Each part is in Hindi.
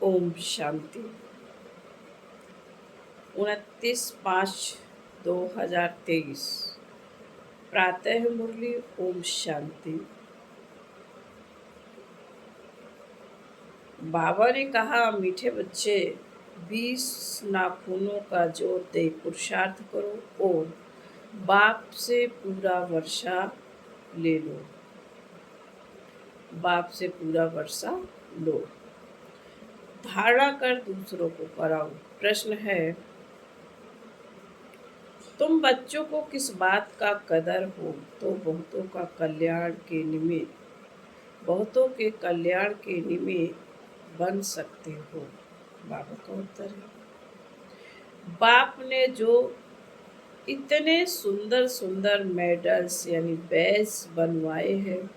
ओम शांति। 29/5/2023 प्रातः मुरली। ओम शांति। बाबा ने कहा, मीठे बच्चे, 20 नाखूनों का जोत दे पुरुषार्थ करो और बाप से पूरा वर्षा ले लो। बाप से पूरा वर्षा लो। धारणा कर दूसरों को कराओ। प्रश्न है, तुम बच्चों को किस बात का कदर हो तो बहुतों के कल्याण के निमित्त बन सकते हो। बाबा का उत्तर है, बाप ने जो इतने सुंदर सुंदर मेडल्स यानी बैज बनवाए हैं,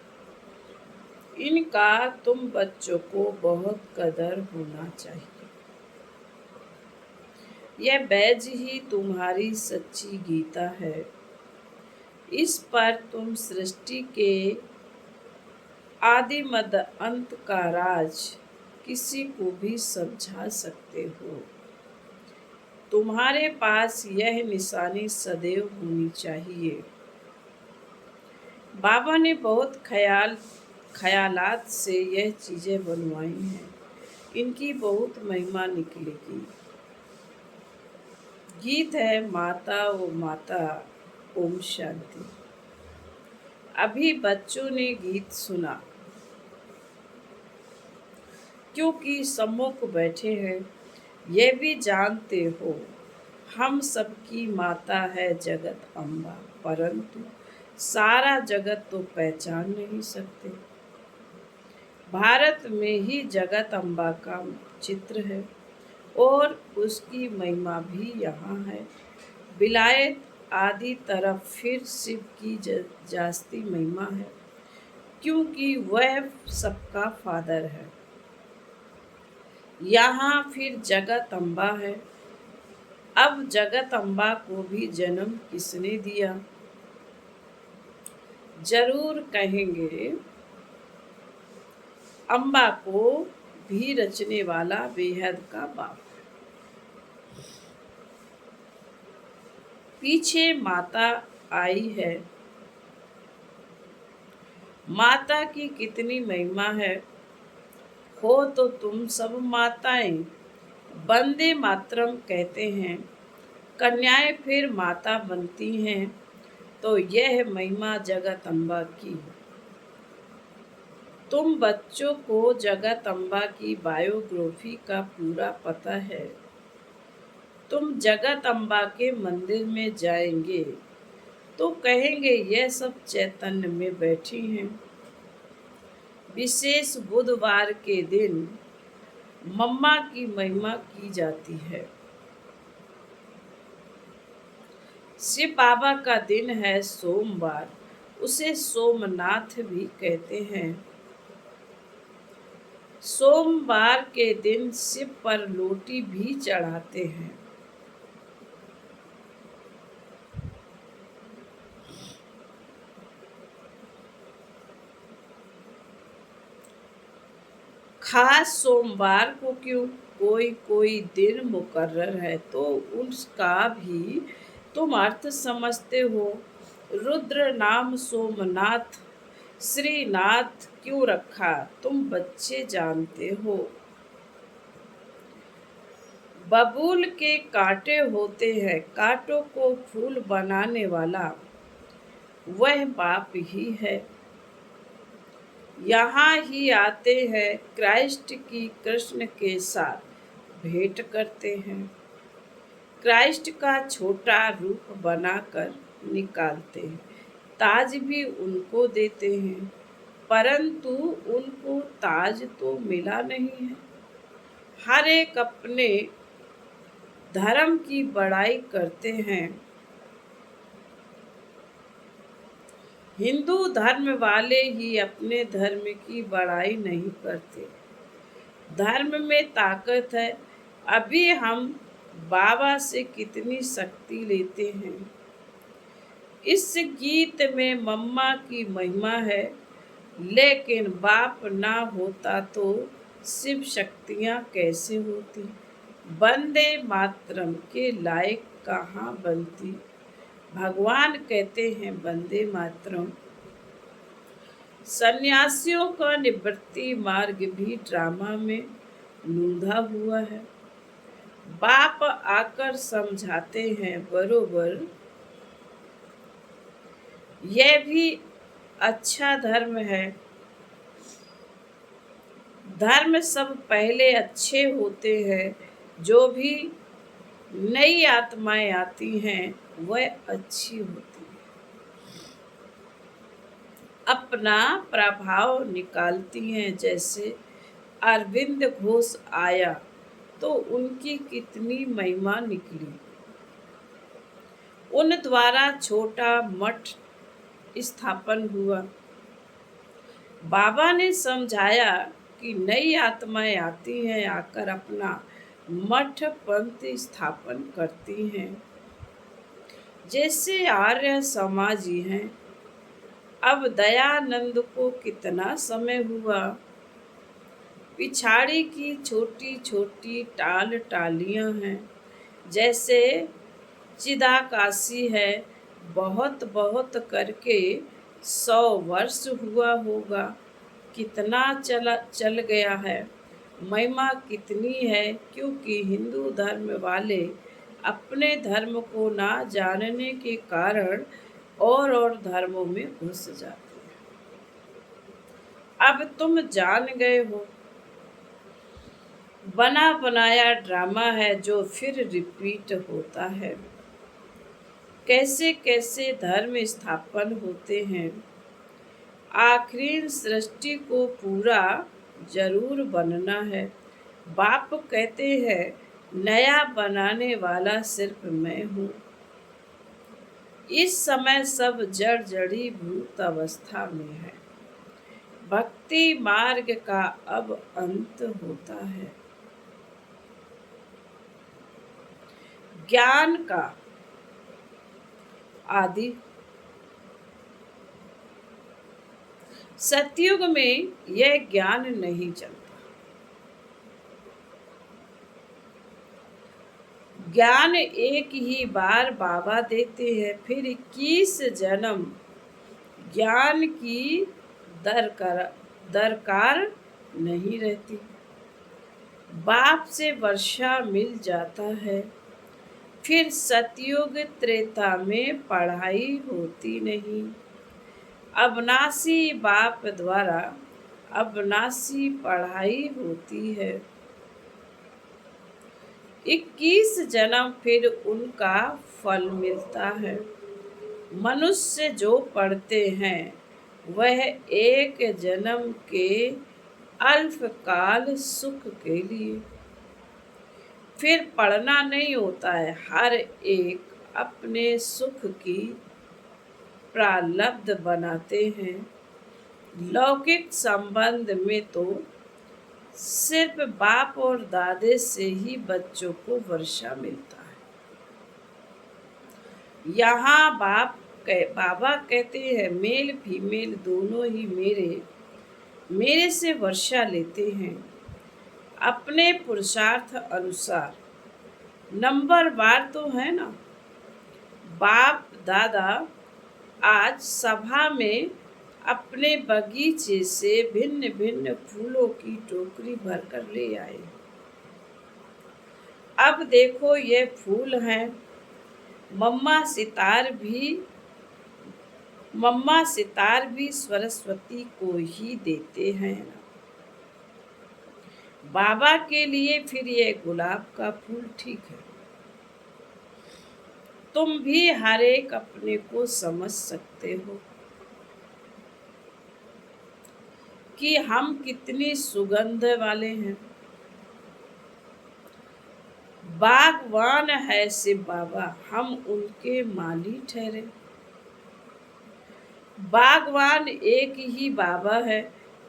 इनका तुम बच्चों को बहुत कदर होना चाहिए। यह बैज ही तुम्हारी सच्ची गीता है। इस पर तुम सृष्टि के आदि मध्य अंत का राज किसी को भी समझा सकते हो। तुम्हारे पास यह निशानी सदैव होनी चाहिए। बाबा ने बहुत ख्यालात से यह चीजें बनवाई हैं। इनकी बहुत महिमा निकलेगी। गीत है, माता ओ माता। ओम शांति। अभी बच्चों ने गीत सुना, क्योंकि सम्मुख बैठे हैं। यह भी जानते हो, हम सबकी माता है जगत अम्बा, परंतु सारा जगत तो पहचान नहीं सकते। भारत में ही जगत अम्बा का चित्र है और उसकी महिमा भी यहाँ है। विलायत आदि तरफ फिर शिव की जास्ती महिमा है, क्योंकि वह सबका फादर है। यहाँ फिर जगत अम्बा है। अब जगत अम्बा को भी जन्म किसने दिया? जरूर कहेंगे, अम्बा को भी रचने वाला बेहद का बाप। पीछे माता आई है। माता की कितनी महिमा है। हो तो तुम सब माताएं। वंदे मातरम कहते हैं। कन्याएं फिर माता बनती हैं, तो यह महिमा जगत अम्बा की। तुम बच्चों को जगत अम्बा की बायोग्राफी का पूरा पता है। तुम जगत अम्बा के मंदिर में जाएंगे तो कहेंगे, यह सब चैतन्य में बैठी हैं। विशेष बुधवार के दिन मम्मा की महिमा की जाती है। शिव बाबा का दिन है सोमवार, उसे सोमनाथ भी कहते हैं। सोमवार के दिन शिव पर लोटी भी चढ़ाते हैं। खास सोमवार को क्यों? कोई दिन मुकर्रर है तो उसका भी तुम अर्थ समझते हो। रुद्र नाम सोमनाथ श्रीनाथ क्यों रखा, तुम बच्चे जानते हो। बबूल के कांटे होते हैं, कांटों को फूल बनाने वाला वह बाप ही है। यहाँ ही आते हैं, क्राइस्ट की कृष्ण के साथ भेंट करते हैं। क्राइस्ट का छोटा रूप बनाकर निकालते हैं, ताज भी उनको देते हैं, परंतु उनको ताज तो मिला नहीं है। हर एक अपने धर्म की बड़ाई करते हैं। हिंदू धर्म वाले ही अपने धर्म की बड़ाई नहीं करते। धर्म में ताकत है। अभी हम बाबा से कितनी शक्ति लेते हैं। इस गीत में मम्मा की महिमा है, लेकिन बाप ना होता तो शिव शक्तियाँ कैसे होती, वंदे मातरम के लायक कहाँ बनती। भगवान कहते हैं वंदे मातरम। सन्यासियों का निवृत्ति मार्ग भी ड्रामा में लूंधा हुआ है। बाप आकर समझाते हैं बरोबर, यह भी अच्छा धर्म है। धर्म सब पहले अच्छे होते हैं, जो भी नई आत्माएं आती हैं वह अच्छी होती है, अपना प्रभाव निकालती हैं। जैसे अरविंद घोष आया तो उनकी कितनी महिमा निकली। उन द्वारा छोटा मठ स्थापन हुआ। बाबा ने समझाया कि नई आत्माएं आती हैं, आकर अपना मठ पंथ स्थापन करती हैं। जैसे आर्य समाजी हैं। अब दयानंद को कितना समय हुआ। पिछाड़ी की छोटी छोटी टाल टालियां हैं। जैसे चिदाकाशी है, बहुत बहुत करके 100 वर्ष हुआ होगा। कितना चल गया है। महिमा कितनी है, क्योंकि हिंदू धर्म वाले अपने धर्म को ना जानने के कारण और धर्मों में घुस जाते हैं। अब तुम जान गए हो, बना बनाया ड्रामा है जो फिर रिपीट होता है। कैसे कैसे धर्म स्थापन होते हैं। आखिरी सृष्टि को पूरा जरूर बनना है। बाप कहते हैं नया बनाने वाला सिर्फ मैं हूँ। इस समय सब जड़ जड़ीभूत अवस्था में है। भक्ति मार्ग का अब अंत होता है। ज्ञान का आदि। सतयुग में यह ज्ञान नहीं चलता। ज्ञान एक ही बार बाबा देते हैं, फिर 21 जन्म ज्ञान की दरकार नहीं रहती। बाप से वर्षा मिल जाता है, फिर सतयुग त्रेता में पढ़ाई होती नहीं। अविनाशी बाप द्वारा अविनाशी पढ़ाई होती है। 21 जन्म फिर उनका फल मिलता है। मनुष्य जो पढ़ते हैं वह एक जन्म के अल्पकाल सुख के लिए, फिर पढ़ना नहीं होता है। हर एक अपने सुख की प्रारब्ध बनाते हैं। लौकिक संबंध में तो सिर्फ बाप और दादे से ही बच्चों को वर्षा मिलता है। यहाँ बाबा कहते हैं मेल फीमेल दोनों ही मेरे से वर्षा लेते हैं, अपने पुरुषार्थ अनुसार। नंबर बार तो है ना। बाप दादा आज सभा में अपने बगीचे से भिन्न भिन्न फूलों की टोकरी भरकर ले आए। अब देखो ये फूल हैं। मम्मा सितार भी सरस्वती को ही देते हैं। बाबा के लिए फिर ये गुलाब का फूल ठीक है। तुम भी हर एक अपने को समझ सकते हो कि हम कितनी सुगंध वाले हैं। बागवान है शिव बाबा, हम उनके माली ठहरे। बागवान एक ही बाबा है,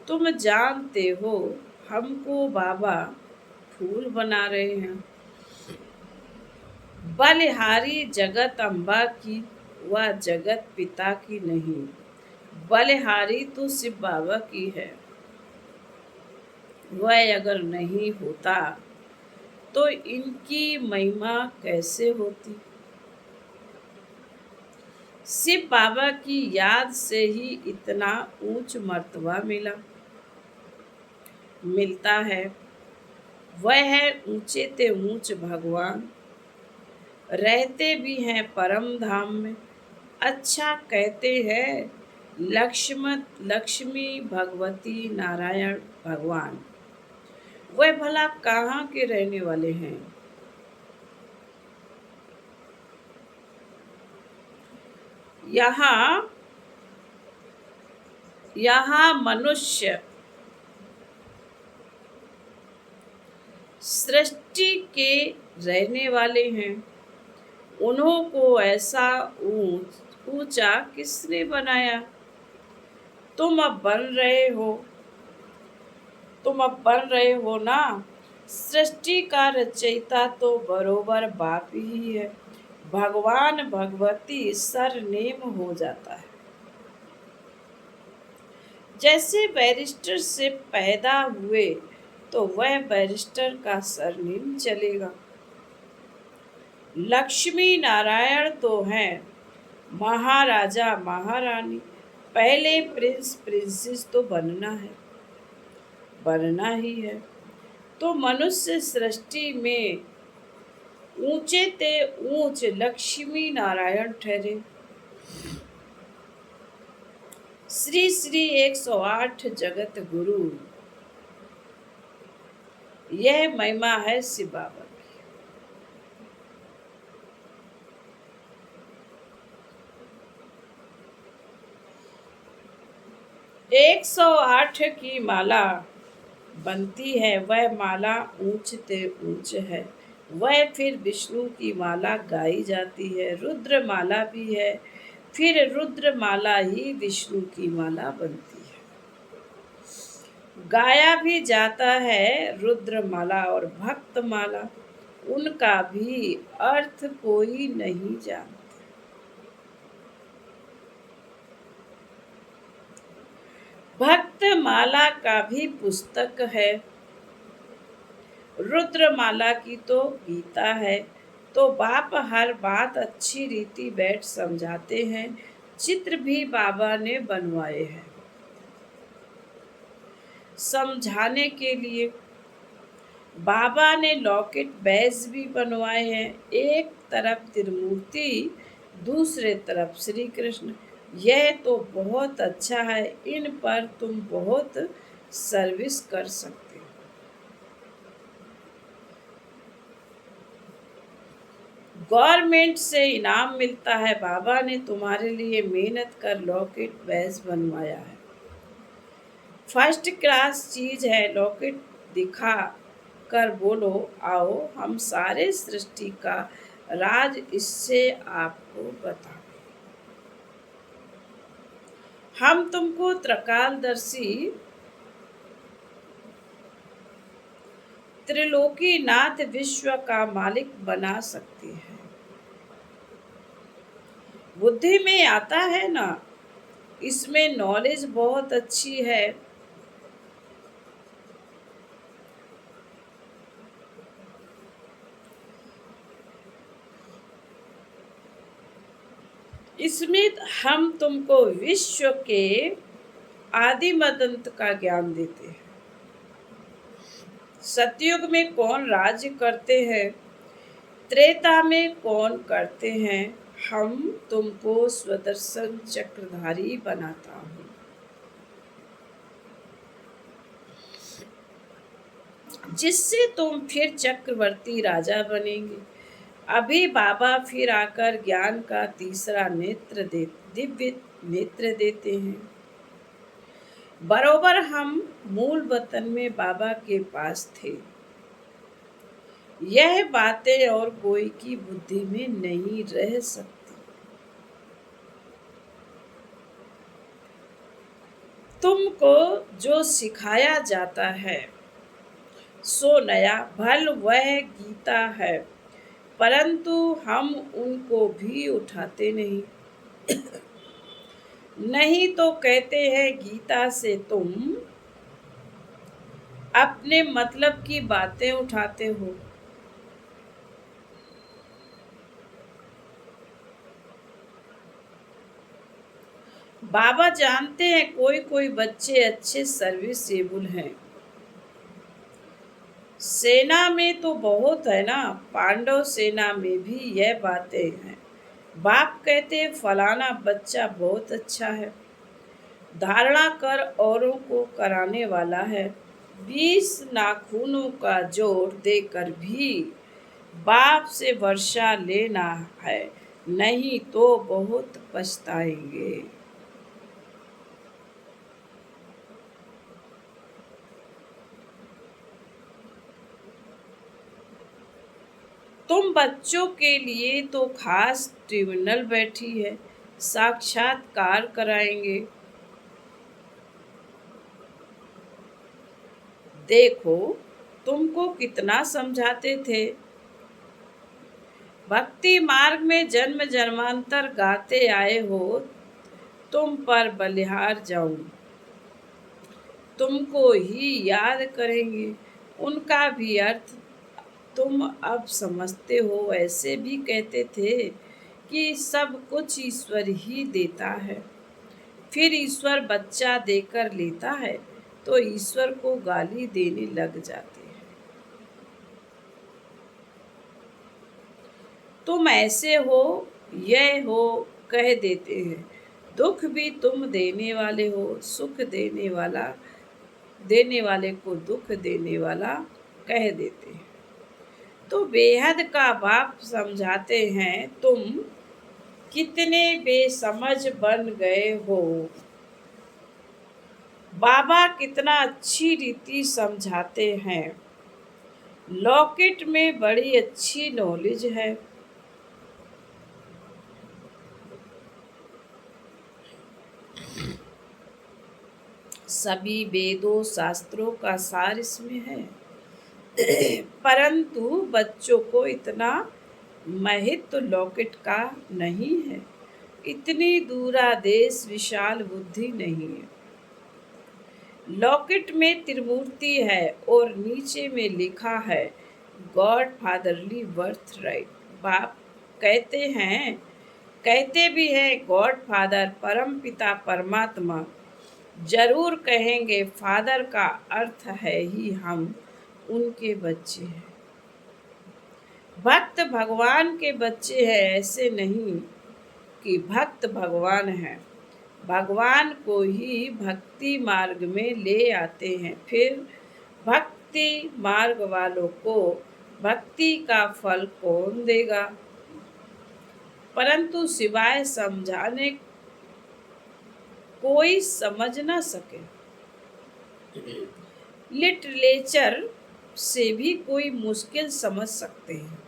तुम जानते हो। हमको बाबा फूल बना रहे हैं। बलिहारी जगत अम्बा की व जगत पिता की नहीं, बलिहारी तो शिव बाबा की है। वह अगर नहीं होता तो इनकी महिमा कैसे होती। शिव बाबा की याद से ही इतना ऊंच मर्तबा मिलता है। वह है ऊंचे ते ऊंच भगवान, रहते भी हैं परम धाम में। अच्छा कहते हैं लक्ष्मी भगवती नारायण भगवान, वह भला कहाँ के रहने वाले हैं। यहाँ यहाँ मनुष्य सृष्टि के रहने वाले हैं। उन्हों को ऐसा ऊंचा किसने बनाया। तुम अब बन रहे हो ना। सृष्टि का रचयिता तो बरोबर बाप ही है। भगवान भगवती सरनेम हो जाता है। जैसे बैरिस्टर से पैदा हुए तो वह बैरिस्टर का सरनेम चलेगा। लक्ष्मी नारायण तो हैं महाराजा महारानी। पहले प्रिंस प्रिंसेस तो बनना ही है। तो मनुष्य सृष्टि में ऊंचे ते ऊंच लक्ष्मी नारायण ठहरे। श्री श्री 108 जगत गुरु, यह महिमा है शिव बाबा की। 108 की माला बनती है, वह माला ऊंच ते ऊंच है। वह फिर विष्णु की माला गाई जाती है। रुद्र माला भी है, फिर रुद्र माला ही विष्णु की माला बनती है। गाया भी जाता है रुद्र माला और भक्त माला, उनका भी अर्थ कोई नहीं जानता। भक्त माला का भी पुस्तक है। रुद्रमाला की तो गीता है। तो बाप हर बात अच्छी रीति बैठ समझाते हैं। चित्र भी बाबा ने बनवाए हैं समझाने के लिए। बाबा ने लॉकेट बैज भी बनवाए हैं। एक तरफ त्रिमूर्ति, दूसरे तरफ श्री कृष्ण। यह तो बहुत अच्छा है, इन पर तुम बहुत सर्विस कर सकते हो। गवर्नमेंट से इनाम मिलता है। बाबा ने तुम्हारे लिए मेहनत कर लॉकेट बैज बनवाया है। फर्स्ट क्लास चीज है। लॉकेट दिखा कर बोलो आओ, हम सारे सृष्टि का राज इससे आपको बता। हम तुमको त्रिकालदर्शी त्रिलोकीनाथ विश्व का मालिक बना सकते हैं। बुद्धि में आता है ना, इसमें नॉलेज बहुत अच्छी है। इसमें हम तुमको विश्व के आदि मदंत का ज्ञान देते हैं। सतयुग में कौन राज्य करते हैं, त्रेता में कौन करते हैं। हम तुमको स्वदर्शन चक्रधारी बनाता हूँ। जिससे तुम फिर चक्रवर्ती राजा बनेंगे। अभी बाबा फिर आकर ज्ञान का तीसरा दिव्य नेत्र देते हैं। बरोबर हम मूल वतन में बाबा के पास थे। यह बातें और कोई की बुद्धि में नहीं रह सकती। तुमको जो सिखाया जाता है सो नया भल वह गीता है, परंतु हम उनको भी उठाते नहीं। नहीं तो कहते हैं गीता से तुम अपने मतलब की बातें उठाते हो। बाबा जानते हैं कोई कोई बच्चे अच्छे सर्विसेबल हैं। सेना में तो बहुत है ना, पांडव सेना में भी यह बातें हैं। बाप कहते फलाना बच्चा बहुत अच्छा है, धारणा कर औरों को कराने वाला है। 20 नाखूनों का जोड़ देकर भी बाप से वर्षा लेना है, नहीं तो बहुत पछताएंगे। तुम बच्चों के लिए तो खास ट्रिब्यूनल बैठी है, साक्षात्कार कराएंगे। देखो तुमको कितना समझाते थे। भक्ति मार्ग में जन्म जन्मांतर गाते आए हो, तुम पर बलिहार जाऊं, तुमको ही याद करेंगे। उनका भी अर्थ तुम अब समझते हो। ऐसे भी कहते थे कि सब कुछ ईश्वर ही देता है, फिर ईश्वर बच्चा देकर लेता है तो ईश्वर को गाली देने लग जाते हैं। तुम ऐसे हो, यह हो कह देते हैं। दुख भी तुम देने वाले हो, सुख देने वाले को दुख देने वाला कह देते हैं। तो बेहद का बाप समझाते हैं, तुम कितने बेसमझ बन गए हो। बाबा कितना अच्छी रीति समझाते हैं। लॉकेट में बड़ी अच्छी नॉलेज है। सभी वेदों शास्त्रों का सार इसमें है। परंतु बच्चों को इतना महत्व लॉकेट का नहीं है, इतनी दूरादेश विशाल बुद्धि नहीं है। लॉकेट में त्रिमूर्ति है और नीचे में लिखा है गॉड फादरली बर्थ राइट। बाप कहते भी हैं गॉड फादर परम पिता परमात्मा। जरूर कहेंगे फादर का अर्थ है ही हम उनके बच्चे हैं। भक्त भगवान के बच्चे हैं, ऐसे नहीं कि भक्त भगवान है। भगवान को ही भक्ति मार्ग में ले आते हैं, फिर भक्ति मार्ग वालों को भक्ति का फल कौन देगा। परंतु सिवाय समझाने कोई समझ ना सके। लिटरेचर से भी कोई मुश्किल समझ सकते हैं,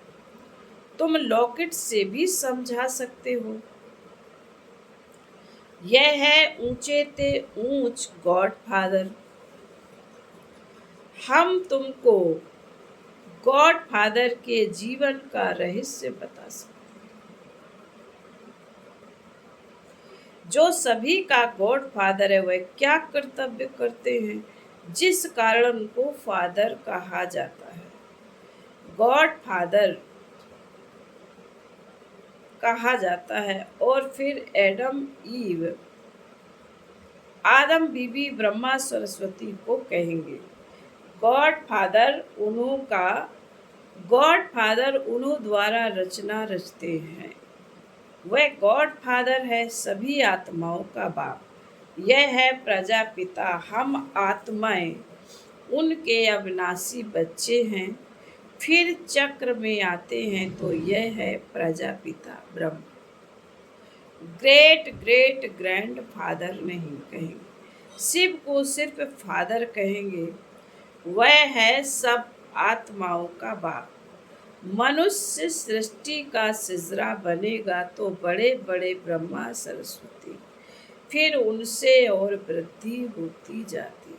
तुम लॉकेट से भी समझा सकते हो। यह है ऊंचे ते ऊंच गॉड फादर। हम तुमको गॉड फादर के जीवन का रहस्य बता सकते, जो सभी का गॉड फादर है। वह क्या कर्तव्य करते हैं जिस कारण उनको फादर कहा जाता है। गॉड फादर कहा जाता है। और फिर आदम बीबी ब्रह्मा सरस्वती को कहेंगे गॉड फादर उन्हों द्वारा रचना रचते हैं। वह गॉड फादर है सभी आत्माओं का बाप। यह है प्रजापिता। हम आत्माएं उनके अविनाशी बच्चे हैं। फिर चक्र में आते हैं तो यह है प्रजापिता ब्रह्म। ग्रेट ग्रेट ग्रैंड फादर नहीं कहेंगे, शिव को सिर्फ फादर कहेंगे। वह है सब आत्माओं का बाप। मनुष्य सृष्टि का सिजरा बनेगा तो बड़े बड़े ब्रह्मा सरस्वती, फिर उनसे और वृद्धि होती जाती है।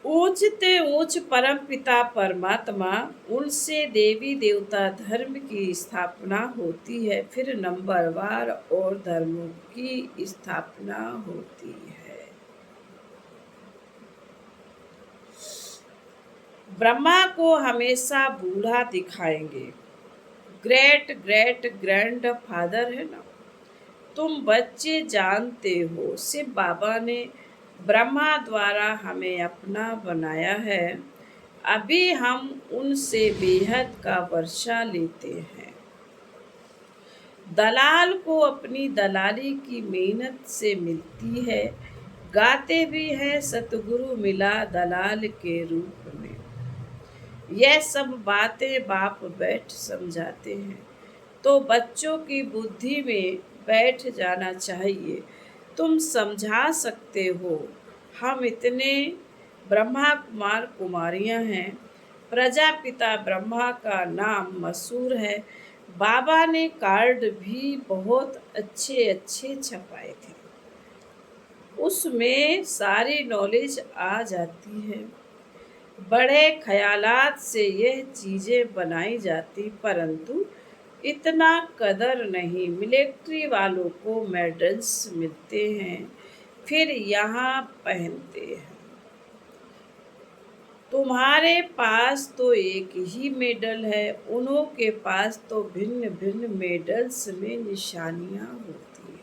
ऊंचते ऊंच परम पिता परमात्मा, उनसे देवी देवता धर्म की स्थापना होती है। फिर नंबरवार और धर्मों की स्थापना होती है। ब्रह्मा को हमेशा बूढ़ा दिखाएंगे। ग्रेट ग्रेट ग्रैंड फादर है ना। तुम बच्चे जानते हो, शिव बाबा ने ब्रह्मा द्वारा हमें अपना बनाया है। अभी हम उनसे बेहद का वर्षा लेते हैं। दलाल को अपनी दलाली की मेहनत से मिलती है। गाते भी हैं सतगुरु मिला दलाल के रूप में। यह सब बातें बाप बैठ समझाते हैं, तो बच्चों की बुद्धि में बैठ जाना चाहिए। तुम समझा सकते हो। हम इतने ब्रह्मा कुमार कुमारियां हैं। प्रजापिता ब्रह्मा का नाम मशहूर है। बाबा ने कार्ड भी बहुत अच्छे अच्छे छपाए थे। उसमें सारी नॉलेज आ जाती है। बड़े ख्यालात से यह चीज़ें बनाई जाती, परंतु इतना कदर नहीं। मिलिट्री वालों को मेडल्स मिलते हैं, फिर यहाँ पहनते हैं। तुम्हारे पास तो एक ही मेडल है, उन्हों के पास तो भिन्न भिन्न मेडल्स में निशानियां होती हैं।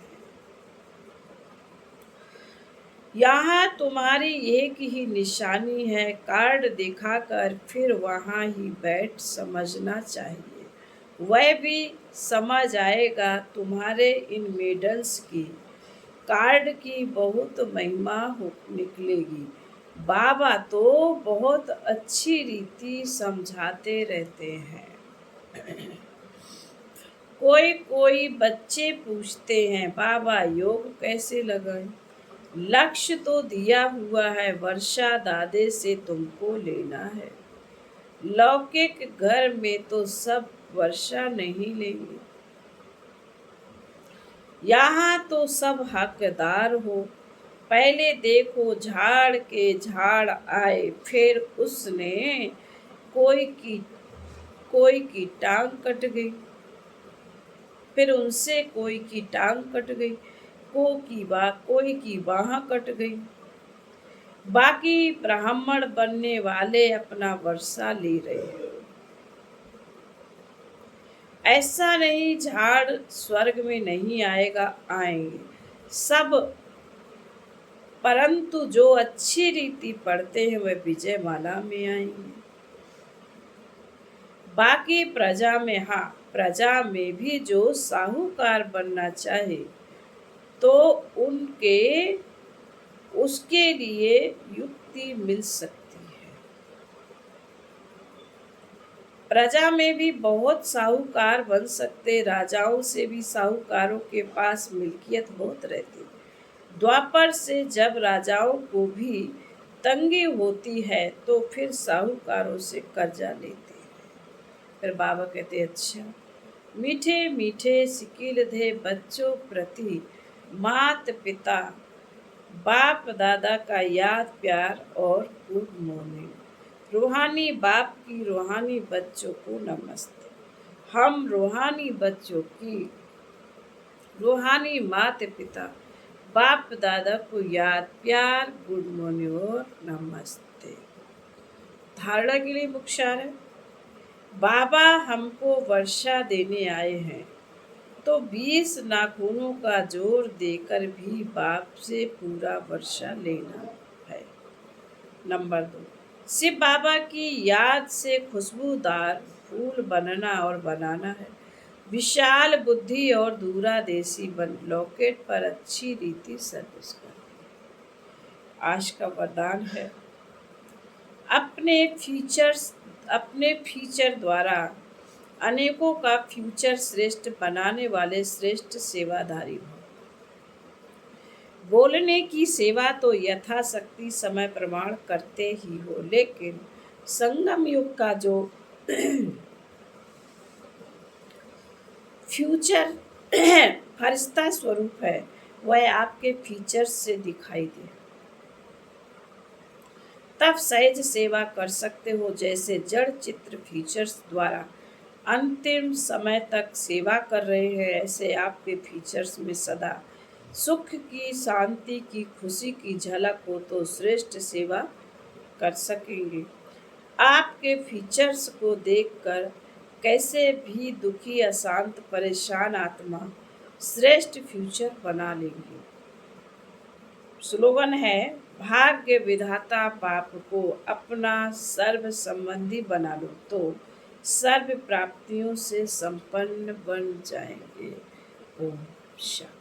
यहाँ तुम्हारी एक ही निशानी है। कार्ड दिखाकर फिर वहाँ ही बैठ समझना चाहिए। वह भी समझ आएगा तुम्हारे इन मेडल्स की। कार्ड की बहुत महिमा हो निकलेगी। बाबा तो बहुत अच्छी रीति समझाते रहते हैं। कोई कोई बच्चे पूछते हैं, बाबा योग कैसे लगाएं? लक्ष्य तो दिया हुआ है, वर्षा दादे से तुमको लेना है। लौकिक घर में तो सब वर्षा नहीं लेंगे। यहाँ तो सब हकदार हो। पहले देखो झाड़ के झाड़ आए, फिर उसने कोई की टांग कट गई, फिर उनसे कोई की टांग कट गई, कोई की बाह कट गई। बाकी ब्राह्मण बनने वाले अपना वर्षा ले रहे हैं। ऐसा नहीं झाड़ स्वर्ग में नहीं आएगा, आएंगे सब, परंतु जो अच्छी रीति पढ़ते हैं वह विजय माला में आएंगे। बाकी प्रजा में, हाँ, प्रजा में भी जो साहूकार बनना चाहे तो उसके लिए युक्ति मिल सकती है। प्रजा में भी बहुत साहूकार बन सकते। राजाओं से भी साहूकारों के पास मिल्कियत बहुत रहती। द्वापर से जब राजाओं को भी तंगी होती है तो फिर साहूकारों से कर्जा लेते हैं। फिर बाबा कहते, अच्छा, मीठे मीठे सिकिल दे बच्चों प्रति मात पिता बाप दादा का याद प्यार और गुड मॉर्निंग। रूहानी बाप की रूहानी बच्चों को नमस्ते। हम रूहानी बच्चों की रूहानी माता पिता बाप दादा को याद प्यार गुड मॉर्निंग और नमस्ते। धारणा के लिए मुख्य है, बाबा हमको वर्षा देने आए हैं तो 20 नाखूनों का जोर देकर भी बाप से पूरा वर्षा लेना है। नंबर 2, शिव बाबा की याद से खुशबूदार फूल बनना और बनाना है। विशाल बुद्धि और दूरादेशी बन लॉकेट पर अच्छी रीति सर्विस कर। आज का वरदान है, अपने फीचर द्वारा अनेकों का फ्यूचर श्रेष्ठ बनाने वाले श्रेष्ठ सेवाधारी हो। बोलने की सेवा तो यथाशक्ति समय प्रमाण करते ही हो, लेकिन संगम युग का जो फ्यूचर फरिश्ता स्वरूप है वह आपके फीचर्स से दिखाई दे, तब सहज सेवा कर सकते हो। जैसे जड़ चित्र फीचर्स द्वारा अंतिम समय तक सेवा कर रहे हैं, ऐसे आपके फीचर्स में सदा सुख की, शांति की, खुशी की झलक हो तो श्रेष्ठ सेवा कर सकेंगे। आपके फीचर्स को देखकर कैसे भी दुखी, अशांत, परेशान आत्मा श्रेष्ठ फ्यूचर बना लेंगे। स्लोगन है, भाग्य विधाता पाप को अपना सर्व संबंधी बना लो तो सर्व प्राप्तियों से संपन्न बन जाएंगे। ओम शांति।